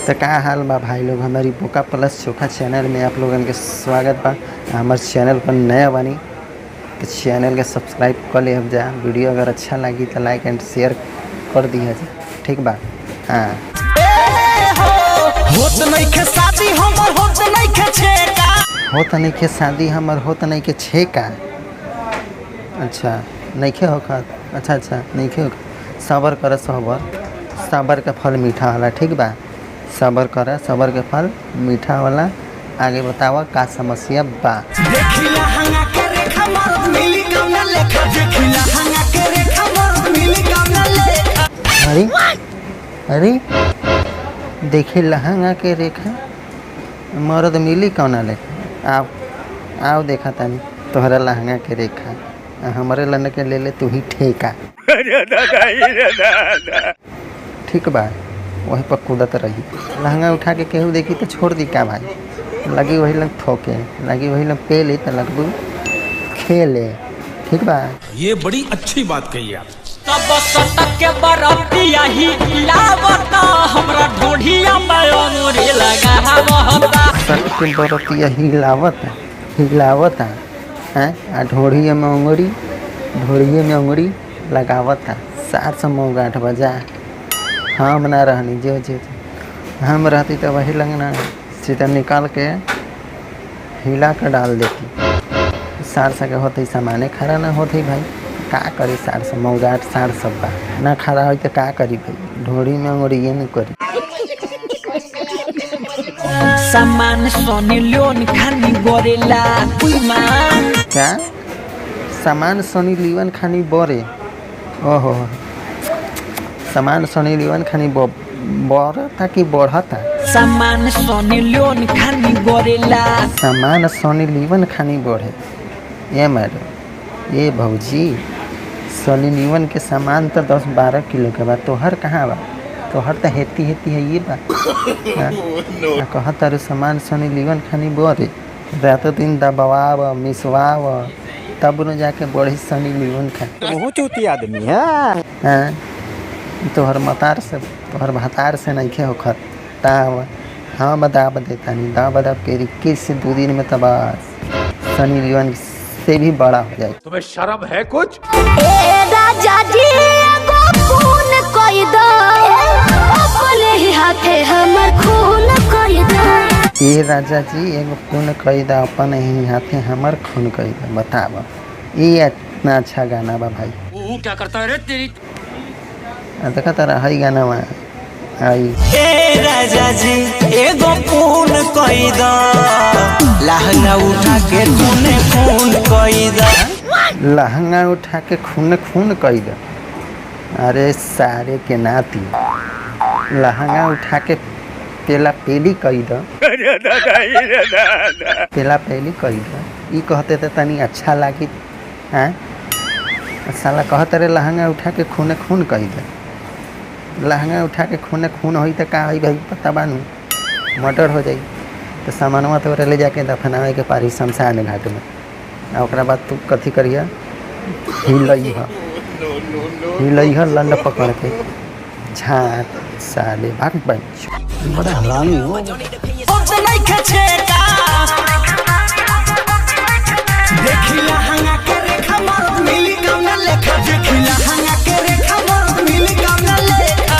तो का हाल बा भाई लोग, हमारी बोका प्लस चोखा चैनल में आप लोगन के स्वागत बा। हमारे चैनल पर नया बनी तो चैनल के सब्सक्राइब कर ले जा। वीडियो अगर अच्छा लगी तो लाइक एंड शेयर कर दिया जा, ठीक बा। हाँ होत नहीं के शादी हमर होत नहीं के छेका, होत नहीं के शादी हमर होत नहीं के छेका। अच्छा नहीं खे होखत, अच्छा नहीं खे होखत। सबर कर सबर का फल मीठा वाला, ठीक बा। सबर कर, सबर के फल मीठा वाला। आगे बतावा का समस्या बा। देखिला हंगा के रेखा मरद मिली कौना लेखा, देखिला हंगा के रेखा मरद मिली कौना लेखा। अरे देखे लहंगा के रेखा मर्द मिली कौना लेखा। आओ देखा तानी तोहरा लहंगा के रेखा, हमारे लन के ले तू ही ठेका। ठीक बा, वही पर कूदत रही। लहंगा उठा के केहू देखी तो छोड़ दी का भाई, लगी वही लग ठोके, लगी वही लग पे ले तो लगबू खेले, ठीक बा। ये बड़ी अच्छी बात कही आप। सब सटक के बरतिया ही लावता हमरा ढोढ़िया में अंगूरी लगावता। सट के बरतिया हिलावता हैं, आ ढोढ़िए में अंगूरी लगावता। 408 बजा हम ना रहनी जो हम रहती तो वही लगना सीधा निकाल के हिला कर डाल देती। 400 के होते सामाने खड़ा ना होते भाई, का करी। 400 मौगाट 400 बा ना खड़ा हो तो का करी भाई, ढोड़ी में अंगूरी ये नहीं करी। सामान सोनी लोन खानी गोरेला कुईमान, क्या सामान सोनी लीवन खानी बोरे। ओहो, सामान सोनी लीवन खानी बढ़ता कि बढ़ता। सामान सोनी लोन खानी गोरेला, सामान सोनी लीवन खानी बढ़े। ये मैडम, ये भौजी सोनी लीवन के सामान तो 10-12 किलो के बा, तोहर कहाँ बा? तोहर तो हेती है ये बा। कहा तारू सामान सोनी लीवन खानी बढ़े, रातों दिन दबाव मिसवाव तब न जाके बढ़ी सोनी लीवन खा। बहुत चूती आदमी है। तोहर मतार से तोहर भतार से नहीं खे होखत ताव। हाँ बदाब देता नहीं, दाब के 21 से 2 दिन में तबास सनी लियोन से भी बड़ा हो जाए। तुम्हें शर्म है कुछ? ए राजा जी एगो खून कोई दो, अपने ही हाथे हमर खून कोई दो। ए राजा जी एगो खून कई दा, अपन ही हाथे हमर खून कई दा। बताब, ये इतना अच्छा गाना बा भाई। वो क्या करता है रे तेरी। देखा तारा हई गाना में आई। ए राजा जी एगो खून कोई दो, लहंगा उठा के तूने खून कोई दो। लहंगा उठा के खून कई दा। अरे सारे के नाती, लहंगा उठा के पेला पेली कई दा। पेला पेली कई दा, ई कहते तो तनी अच्छा लागी। हैं साला कहते रे लहंगा उठा के खून कई दा। लहंगा उठा के खून होई तो का होई भाई पता बानू, मर्डर हो जाई। तो सामानवा तो ले जाके दफनावे के पारी शमशान घाट में। आ ओकरा बाद तू कथी करिया, हिलई ह लंड पकड़ के झाट साले भाग बच। बड़ा हरामी हो। देखिला हंगा